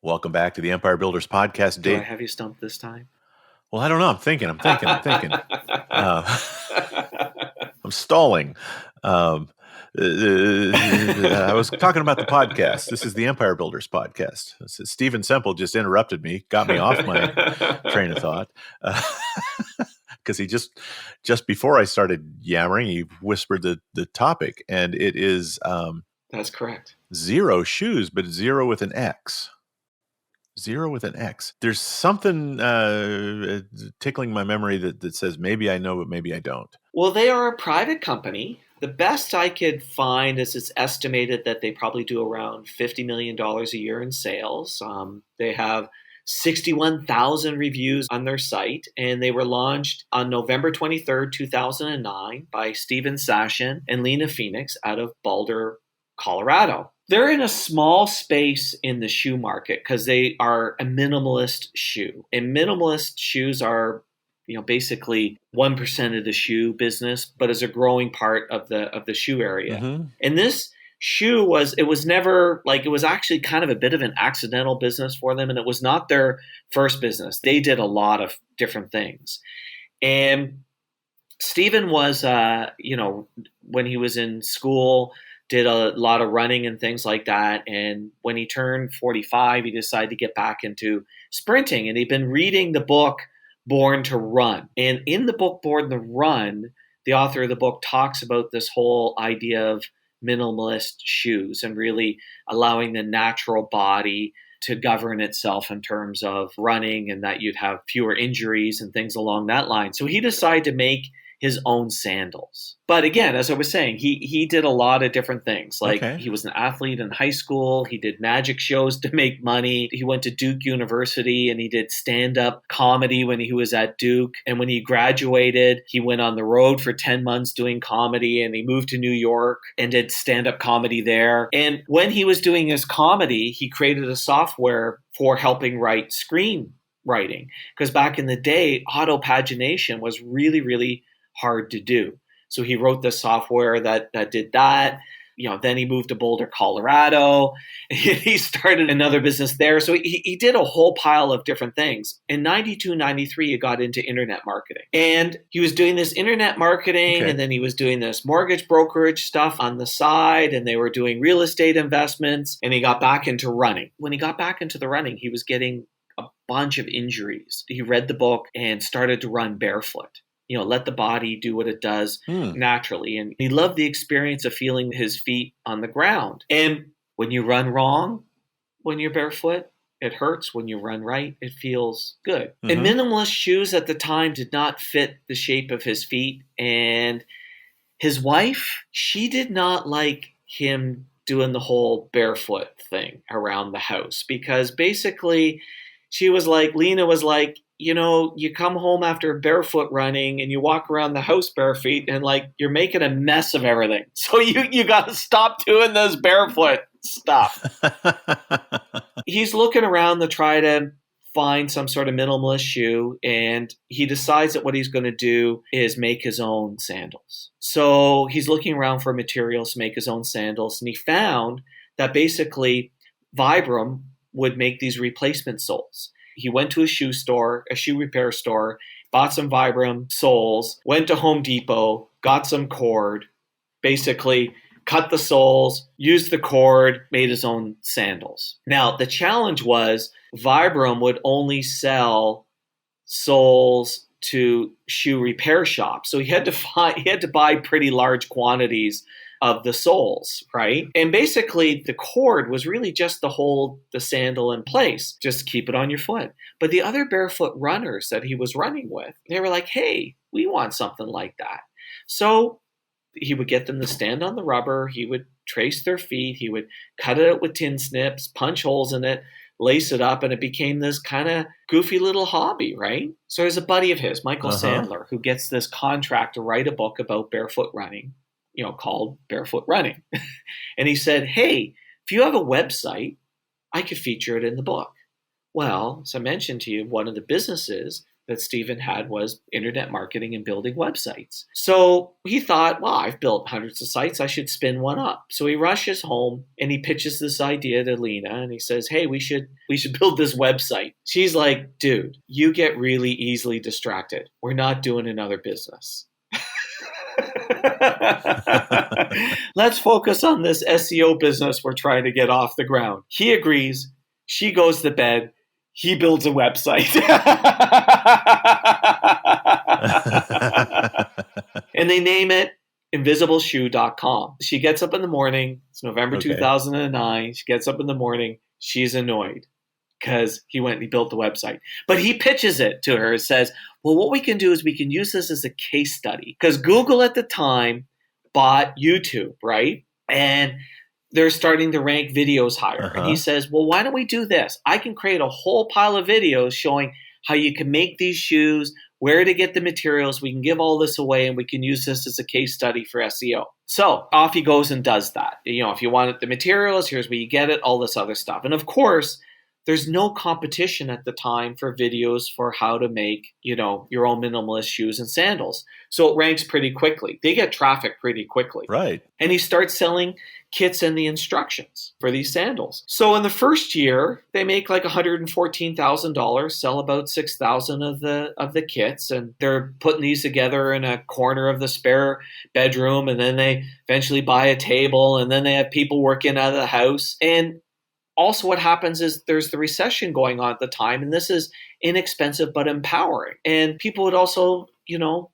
Welcome back to the Empire Builders Podcast. Do I have you stumped this time? Well, I don't know. I'm thinking. I'm stalling. I was talking about the podcast. This is the Empire Builders Podcast. Stephen Semple just interrupted me, got me off my train of thought. Because he just before I started yammering, he whispered the topic, and it is That's correct. Xero Shoes, but Xero with an X. Xero with an X. There's something tickling my memory that says maybe I know, but maybe I don't. Well, they are a private company. The best I could find is it's estimated that they probably do around $50 million a year in sales. They have 61,000 reviews on their site, and they were launched on November 23rd, 2009 by Steven Sashin and Lena Phoenix out of Boulder, Colorado. They're in a small space in the shoe market because they are a minimalist shoe. And minimalist shoes are, basically 1% of the shoe business, but is a growing part of the shoe area. Mm-hmm. And this shoe was actually kind of a bit of an accidental business for them. And it was not their first business. They did a lot of different things. And Stephen was, when he was in school, did a lot of running and things like that. And when he turned 45, he decided to get back into sprinting. And he'd been reading the book, Born to Run. And in the book, Born to Run, the author of the book talks about this whole idea of minimalist shoes and really allowing the natural body to govern itself in terms of running and that you'd have fewer injuries and things along that line. So he decided to make his own sandals. But again, as I was saying, he did a lot of different things. He was an athlete in high school. He did magic shows to make money. He went to Duke University and he did stand-up comedy when he was at Duke. And when he graduated, he went on the road for 10 months doing comedy, and he moved to New York and did stand-up comedy there. And when he was doing his comedy, he created a software for helping write screenwriting. Because back in the day, autopagination was really, really hard to do. So he wrote this software that did that. Then he moved to Boulder, Colorado. He started another business there. So he did a whole pile of different things. In 92, 93, he got into internet marketing. And he was doing this internet marketing, and then he was doing this mortgage brokerage stuff on the side, and they were doing real estate investments, and he got back into running. When he got back into the running, he was getting a bunch of injuries. He read the book and started to run barefoot. Let the body do what it does naturally. And he loved the experience of feeling his feet on the ground. And when you run wrong, when you're barefoot, it hurts. When you run right, it feels good. Mm-hmm. And minimalist shoes at the time did not fit the shape of his feet. And his wife, she did not like him doing the whole barefoot thing around the house, because basically Lena was like, you come home after barefoot running and you walk around the house barefoot and you're making a mess of everything. So you got to stop doing this barefoot stuff. He's looking around to try to find some sort of minimalist shoe, and he decides that what he's going to do is make his own sandals. So he's looking around for materials to make his own sandals, and he found that basically Vibram would make these replacement soles. He went to a shoe repair store, bought some Vibram soles, went to Home Depot, got some cord, basically cut the soles, used the cord, made his own sandals. Now, the challenge was Vibram would only sell soles to shoe repair shops. So he had to buy pretty large quantities of the soles, right? And basically the cord was really just to hold the sandal in place, just keep it on your foot. But the other barefoot runners that he was running with, they were like, hey, we want something like that. So he would get them to stand on the rubber. He would trace their feet. He would cut it out with tin snips, punch holes in it, lace it up, and it became this kind of goofy little hobby, right? So there's a buddy of his, Michael Sandler, who gets this contract to write a book about barefoot running, called Barefoot Running. And he said, hey, if you have a website, I could feature it in the book. Well, as I mentioned to you, one of the businesses that Stephen had was internet marketing and building websites. So he thought, well, I've built hundreds of sites. I should spin one up. So he rushes home and he pitches this idea to Lena and he says, hey, we should build this website. She's like, dude, you get really easily distracted. We're not doing another business. Let's focus on this SEO business we're trying to get off the ground. He agrees. She goes to bed. He builds a website. And they name it invisibleshoe.com. She gets up in the morning. It's November 2009. She gets up in the morning. She's annoyed because he went and he built the website. But he pitches it to her and says, well, what we can do is we can use this as a case study. Because Google at the time bought YouTube, right? And they're starting to rank videos higher. And he says, well, why don't we do this? I can create a whole pile of videos showing how you can make these shoes, where to get the materials. We can give all this away and we can use this as a case study for SEO. So off he goes and does that. If you want the materials, here's where you get it, all this other stuff. And of course, there's no competition at the time for videos for how to make, your own minimalist shoes and sandals. So it ranks pretty quickly. They get traffic pretty quickly. Right. And he starts selling kits and the instructions for these sandals. So in the first year, they make like $114,000, sell about 6,000 of the kits, and they're putting these together in a corner of the spare bedroom, and then they eventually buy a table, and then they have people working out of the house. And also what happens is there's the recession going on at the time, and this is inexpensive but empowering. And people would also,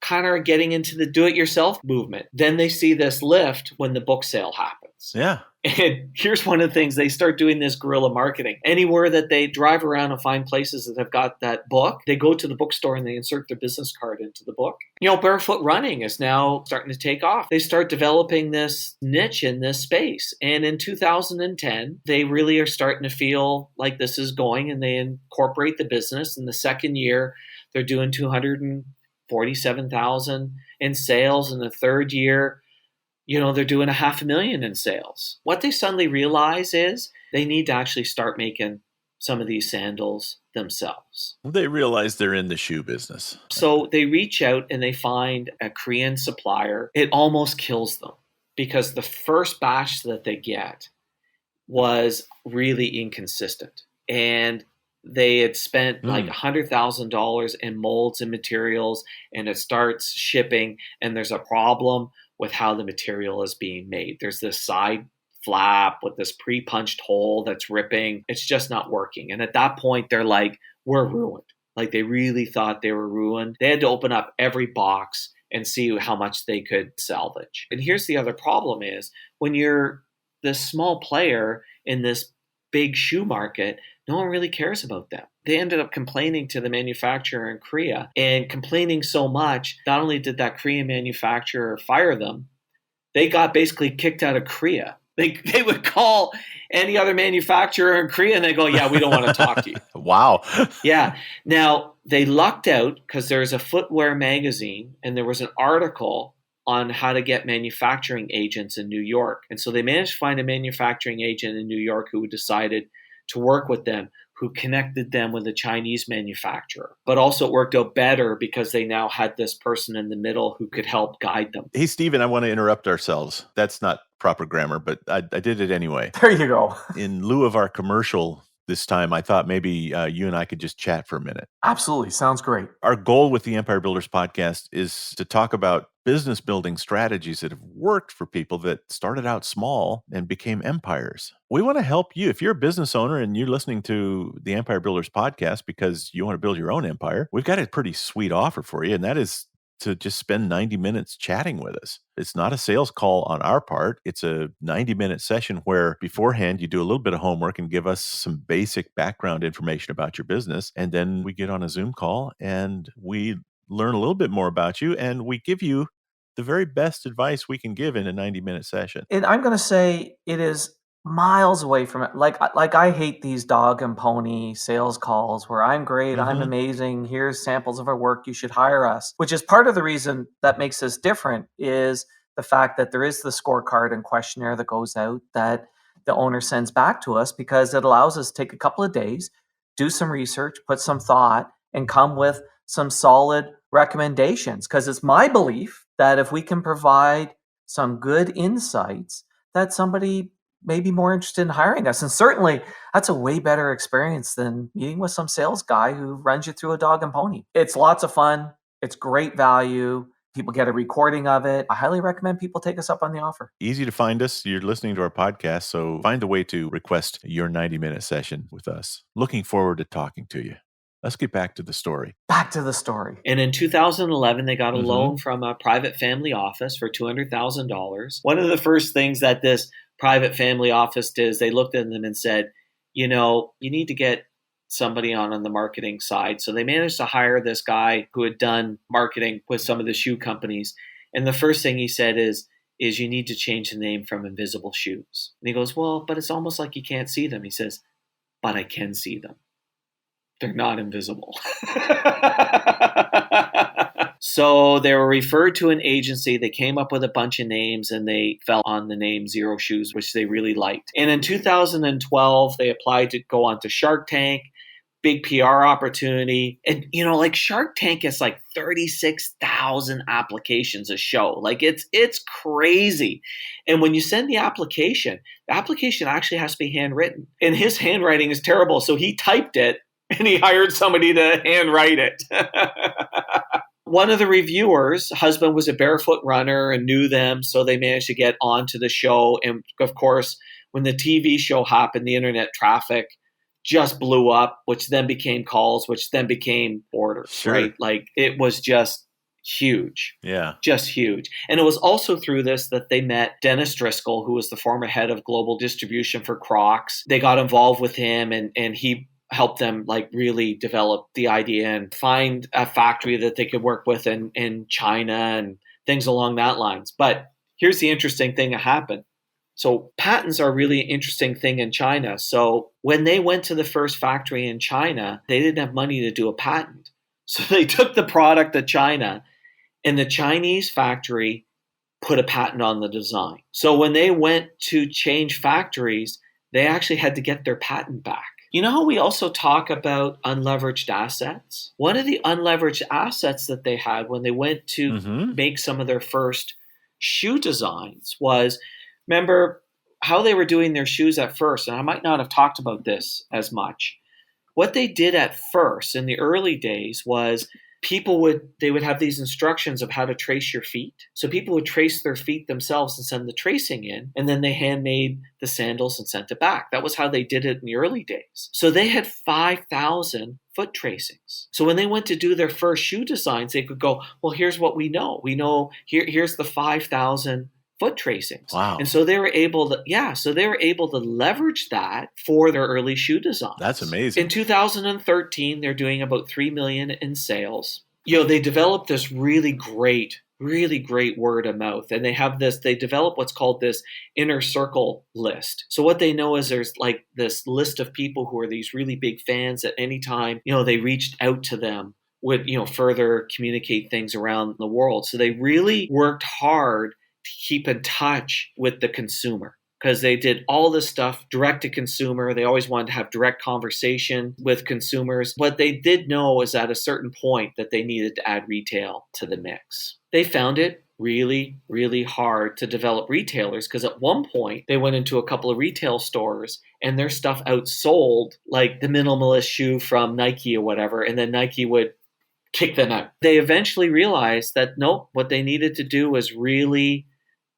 kind of getting into the do-it-yourself movement. Then they see this lift when the book sale happens. Yeah. And here's one of the things, they start doing this guerrilla marketing. Anywhere that they drive around and find places that have got that book, they go to the bookstore and they insert their business card into the book. Barefoot running is now starting to take off. They start developing this niche in this space. And in 2010, they really are starting to feel like this is going, and they incorporate the business. In the second year, they're doing $247,000 in sales. In the third year, they're doing $500,000 in sales. What they suddenly realize is they need to actually start making some of these sandals themselves. They realize they're in the shoe business. So they reach out and they find a Korean supplier. It almost kills them because the first batch that they get was really inconsistent. And they had spent like $100,000 in molds and materials, and it starts shipping, and there's a problem with how the material is being made. There's this side flap with this pre-punched hole that's ripping. It's just not working. And at that point, they're like, we're ruined. Like, they really thought they were ruined. They had to open up every box and see how much they could salvage. And here's the other problem is, when you're this small player in this big shoe market, no one really cares about them. They ended up complaining to the manufacturer in Korea, and complaining so much, not only did that Korean manufacturer fire them, they got basically kicked out of Korea. They would call any other manufacturer in Korea and they go, yeah, we don't want to talk to you. Wow. Yeah. Now, they lucked out because there's a footwear magazine and there was an article on how to get manufacturing agents in New York. And so they managed to find a manufacturing agent in New York who decided to work with them, who connected them with a Chinese manufacturer. But also it worked out better because they now had this person in the middle who could help guide them. Hey, Stephen, I want to interrupt ourselves. That's not proper grammar, but I did it anyway. There you go. In lieu of our commercial this time, I thought maybe you and I could just chat for a minute. Absolutely. Sounds great. Our goal with the Empire Builders podcast is to talk about business building strategies that have worked for people that started out small and became empires. We want to help you. If you're a business owner and you're listening to the Empire Builders podcast because you want to build your own empire, we've got a pretty sweet offer for you, and that is to just spend 90 minutes chatting with us. It's not a sales call on our part. It's a 90-minute session where beforehand you do a little bit of homework and give us some basic background information about your business. And then we get on a Zoom call and we learn a little bit more about you, and we give you the very best advice we can give in a 90-minute session. And I'm going to say it is miles away from it. Like I hate these dog and pony sales calls where I'm great, I'm amazing, here's samples of our work, you should hire us, which is part of the reason that makes us different is the fact that there is the scorecard and questionnaire that goes out that the owner sends back to us, because it allows us to take a couple of days, do some research, put some thought, and come with some solid recommendations, because it's my belief that if we can provide some good insights, that somebody may be more interested in hiring us. And certainly that's a way better experience than meeting with some sales guy who runs you through a dog and pony. It's lots of fun. It's great value. People get a recording of it. I highly recommend people take us up on the offer. Easy to find us. You're listening to our podcast, so find a way to request your 90-minute session with us. Looking forward to talking to you. Let's get back to the story. Back to the story. And in 2011, they got a loan from a private family office for $200,000. One of the first things that this private family office did is they looked at them and said, you need to get somebody on the marketing side. So they managed to hire this guy who had done marketing with some of the shoe companies. And the first thing he said is you need to change the name from Invisible Shoes. And he goes, well, but it's almost like you can't see them. He says, but I can see them. They're not invisible. So they were referred to an agency. They came up with a bunch of names and they fell on the name Xero Shoes, which they really liked. And in 2012, they applied to go onto Shark Tank, big PR opportunity. And, like Shark Tank is like 36,000 applications a show. Like it's crazy. And when you send the application actually has to be handwritten. And his handwriting is terrible. So he typed it and he hired somebody to handwrite it. One of the reviewers' husband was a barefoot runner and knew them, so they managed to get onto the show. And of course, when the TV show happened, the internet traffic just blew up, which then became calls, which then became orders, right? Like it was just huge. Yeah. Just huge. And it was also through this that they met Dennis Driscoll, who was the former head of global distribution for Crocs. They got involved with him and he help them like really develop the idea and find a factory that they could work with in China and things along that lines. But here's the interesting thing that happened. So patents are a really interesting thing in China. So when they went to the first factory in China, they didn't have money to do a patent. So they took the product to China and the Chinese factory put a patent on the design. So when they went to change factories, they actually had to get their patent back. You know how we also talk about unleveraged assets? One of the unleveraged assets that they had when they went to make some of their first shoe designs was, remember how they were doing their shoes at first, and I might not have talked about this as much. What they did at first in the early days was they would have these instructions of how to trace your feet. So people would trace their feet themselves and send the tracing in, and then they handmade the sandals and sent it back. That was how they did it in the early days. So they had 5,000 foot tracings. So when they went to do their first shoe designs, they could go, well, here's what we know. We know here's the 5,000 foot tracings. Wow. And so they were able to leverage that for their early shoe designs. That's amazing. In 2013, they're doing about $3 million in sales. They developed this really great word of mouth. And they develop what's called this inner circle list. So what they know is there's like this list of people who are these really big fans at any time, they reached out to them, would, further communicate things around the world. So they really worked hard to keep in touch with the consumer because they did all this stuff direct to consumer. They always wanted to have direct conversation with consumers. What they did know is at a certain point that they needed to add retail to the mix. They found it really, really hard to develop retailers because at one point they went into a couple of retail stores and their stuff outsold like the minimalist shoe from Nike or whatever, and then Nike would kick them out. They eventually realized that nope, what they needed to do was really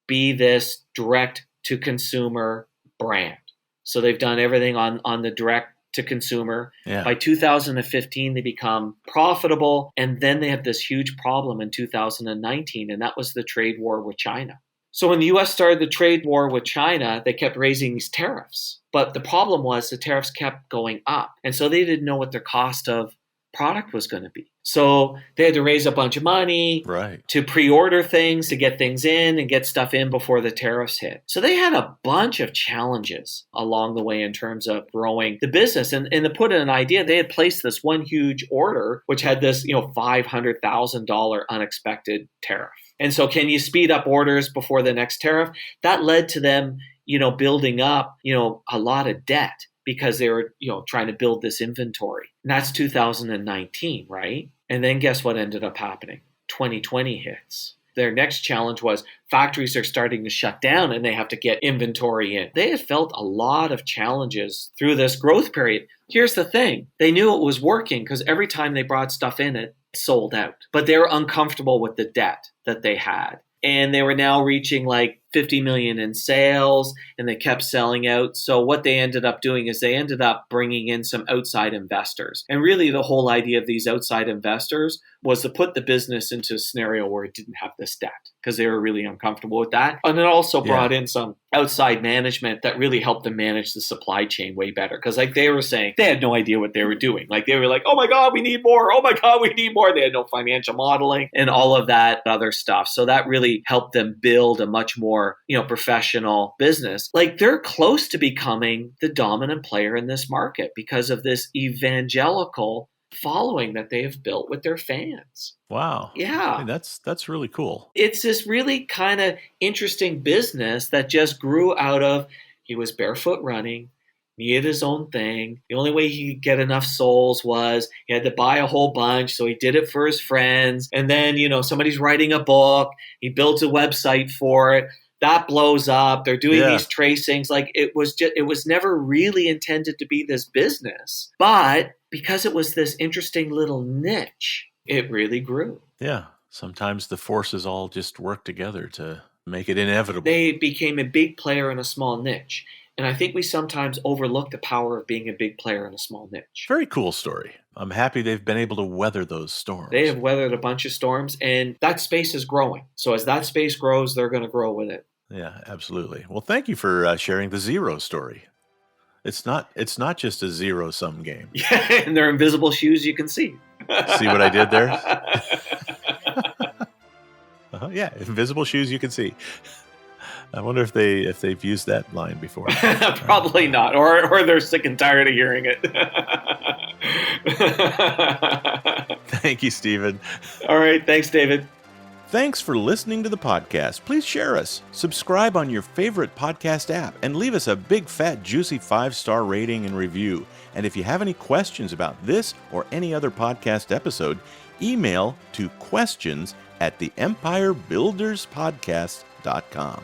be this direct to consumer brand. So they've done everything on the direct to consumer. Yeah. By 2015, they become profitable. And then they have this huge problem in 2019. And that was the trade war with China. So when the US started the trade war with China, they kept raising these tariffs. But the problem was the tariffs kept going up. And so they didn't know what their cost of product was going to be. So they had to raise a bunch of money to pre-order things, to get things in and get stuff in before the tariffs hit. So they had a bunch of challenges along the way in terms of growing the business. And to put in an idea, they had placed this one huge order, which had this, $500,000 unexpected tariff. And so can you speed up orders before the next tariff? That led to them, building up, a lot of debt. because they were, trying to build this inventory. And that's 2019, right? And then guess what ended up happening? 2020 hits. Their next challenge was factories are starting to shut down and they have to get inventory in. They had felt a lot of challenges through this growth period. Here's the thing. They knew it was working because every time they brought stuff in, it sold out. But they were uncomfortable with the debt that they had. And they were now reaching like 50 million in sales, and they kept selling out. So what they ended up doing is they ended up bringing in some outside investors. And really the whole idea of these outside investors was to put the business into a scenario where it didn't have this debt, because they were really uncomfortable with that. And it also brought in some outside management that really helped them manage the supply chain way better. Because like they were saying, they had no idea what they were doing. Like they were like, oh my God, we need more. Oh my God, we need more. They had no financial modeling and all of that other stuff. So that really helped them build a much more, professional business. Like they're close to becoming the dominant player in this market because of this evangelical following that they have built with their fans. Wow. Yeah. Hey, that's really cool. It's this really kind of interesting business that just grew out of, he was barefoot running, he had his own thing. The only way he could get enough souls was he had to buy a whole bunch. So he did it for his friends. And then, somebody's writing a book. He builds a website for it. That blows up. They're doing these tracings. Like it was never really intended to be this business. But because it was this interesting little niche, it really grew. Yeah. Sometimes the forces all just work together to make it inevitable. They became a big player in a small niche. And I think we sometimes overlook the power of being a big player in a small niche. Very cool story. I'm happy they've been able to weather those storms. They have weathered a bunch of storms, and that space is growing. So as that space grows, they're going to grow with it. Yeah, absolutely. Well, thank you for sharing the Xero story. It's not just a zero-sum game. Yeah, and they're invisible shoes you can see. See what I did there? Yeah, invisible shoes you can see. I wonder if they've used that line before. Probably not, or they're sick and tired of hearing it. Thank you, Stephen. All right, thanks, David. Thanks for listening to the podcast. Please share us, subscribe on your favorite podcast app, and leave us a big, fat, juicy 5-star rating and review. And if you have any questions about this or any other podcast episode, email to questions@theempirebuilderspodcast.com.